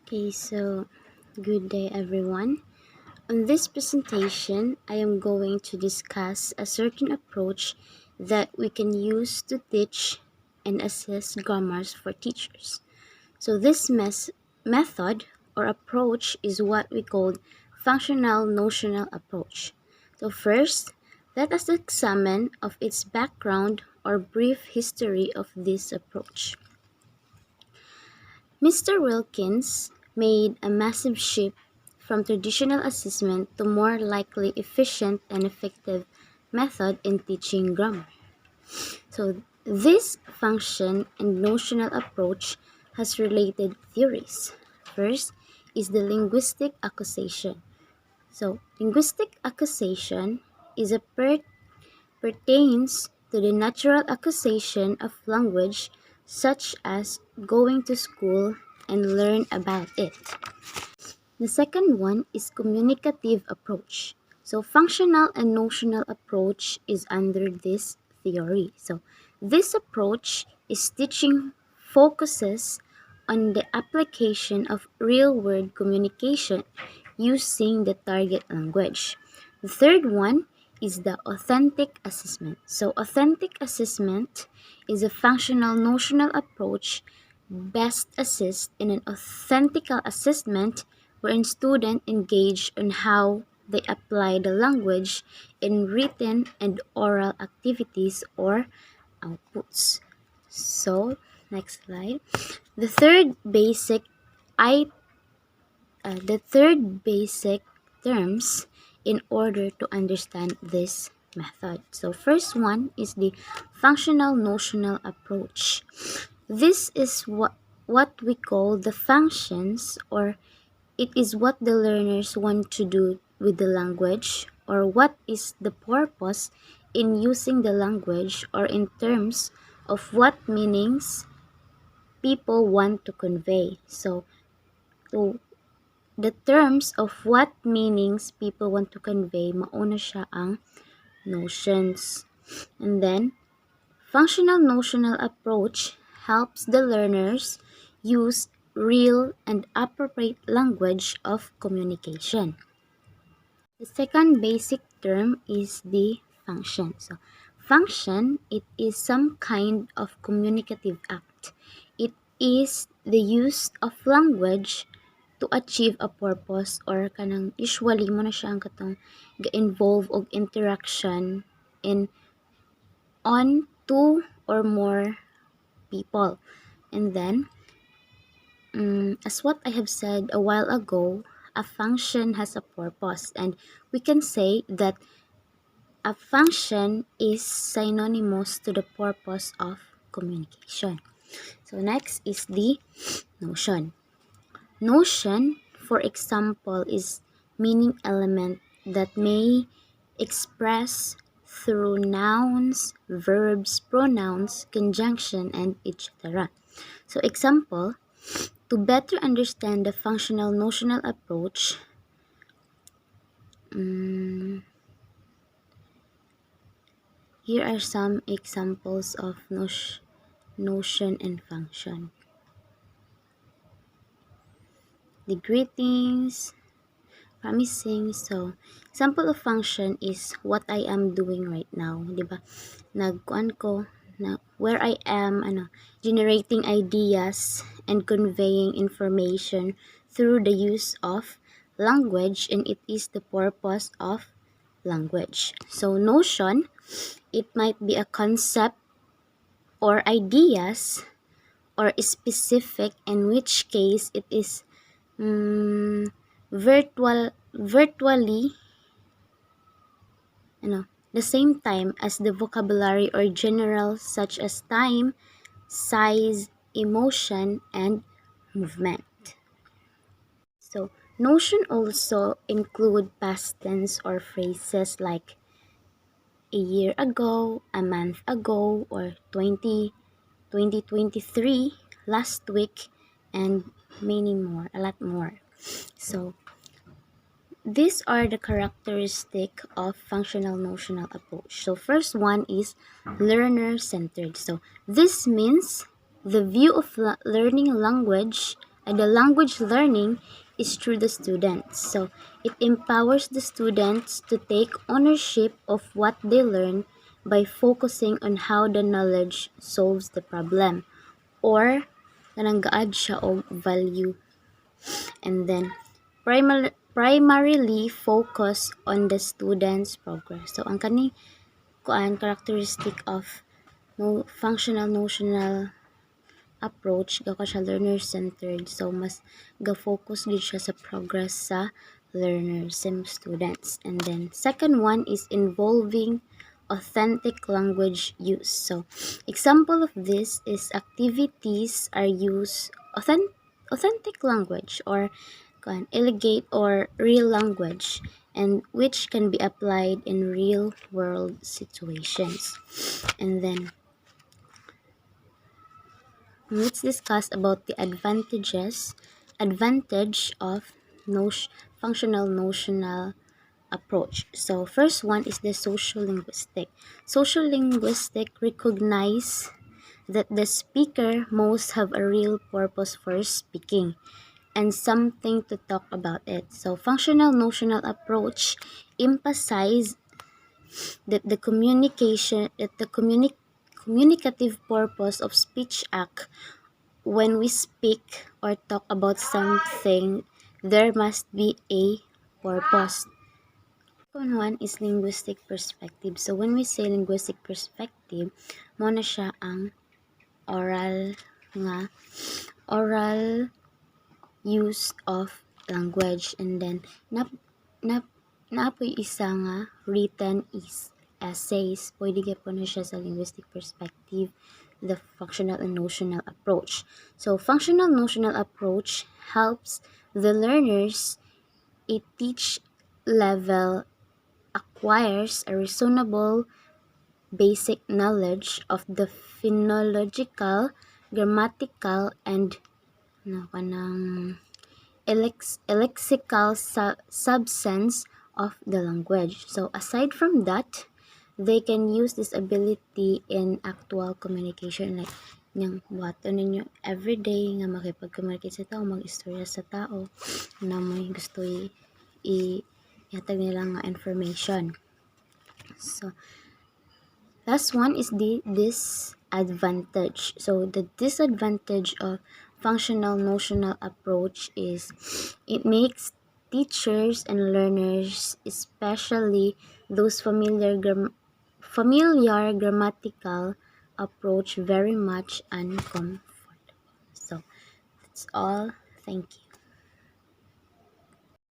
Okay, so good day everyone. On this presentation, I am going to discuss a certain approach that we can use to teach and assess grammars for teachers. So this method or approach is what we call functional notional approach. So first, let us examine of its background or brief history of this approach. Mr. Wilkins made a massive shift from traditional assessment to more likely efficient and effective method in teaching grammar. So this function and notional approach has related theories. First is the linguistic accusation. So linguistic accusation is a pertains to the natural accusation of language such as going to school and learn about it. The second one is communicative approach. So functional and notional approach is under this theory. So this approach is teaching focuses on the application of real-world communication using the target language. The third one is the authentic assessment. So authentic assessment is a functional notional approach best assist in an authentical assessment wherein students engage on how they apply the language in written and oral activities or outputs. So, next slide. The third basic terms in order to understand this method. So first one is the functional notional approach. This is what we call the functions, or it is what the learners want to do with the language, or what is the purpose in using the language, or in terms of what meanings people want to convey. So the terms of what meanings people want to convey, mauna siya ang notions. And then, functional notional approach helps the learners use real and appropriate language of communication. The second basic term is the function. So, function, it is some kind of communicative act. It is the use of language to achieve a purpose, or kanang usually mo na siya ang katong ga-involve og interaction in on two or more people. And then, as what I have said a while ago, a function has a purpose, and we can say that a function is synonymous to the purpose of communication. So next is the notion. Notion, for example, is meaning element that may express through nouns, verbs, pronouns, conjunction, and etc. So example, to better understand the functional notional approach, here are some examples of notion and function. The greetings, promising. So, example of function is what I am doing right now, di ba? Nagkuan ko na where I am generating ideas and conveying information through the use of language, and it is the purpose of language. So, notion, it might be a concept or ideas or specific, in which case it is virtually the same time as the vocabulary or general, such as time, size, emotion, and movement. So notion also include past tense or phrases like a year ago, a month ago, or 2023, last week, and many more, a lot more. So these are the characteristics of functional notional approach. So first one is learner-centered. So this means the view of learning language the language learning is through the students. So it empowers the students to take ownership of what they learn by focusing on how the knowledge solves the problem or nananggaad siya og value. And then primarily focus on the student's progress. So ang kani characteristic of functional notional approach gako siya learner centered, so mas ga-focus gid siya sa progress sa learners and students. And then second one is involving authentic language use. So example of this is activities are use authentic language or elegate or real language, and which can be applied in real world situations. And then let's discuss about the advantage of functional notional approach. So first one is the social linguistic. Social linguistic recognize that the speaker must have a real purpose for speaking and something to talk about it. So functional notional approach emphasize that the communicative purpose of speech act. When we speak or talk about something, there must be a purpose. Second one is linguistic perspective. So when we say linguistic perspective, mo na siya ang oral use of language, and then naapoy isa nga written essays. Pwede po na siya sa linguistic perspective, the functional and notional approach. So functional notional approach helps the learners a teach level acquires a reasonable basic knowledge of the phonological, grammatical, and lexical substance of the language. So aside from that, they can use this ability in actual communication, like niyang buhaton ninyo everyday nga makipag-communicate sa tao, mag-istorya sa tao na may gusto ihatag nila nga information. So last one is the disadvantage. So the disadvantage of functional notional approach is it makes teachers and learners, especially those familiar grammatical approach, very much uncomfortable. So that's all. Thank you.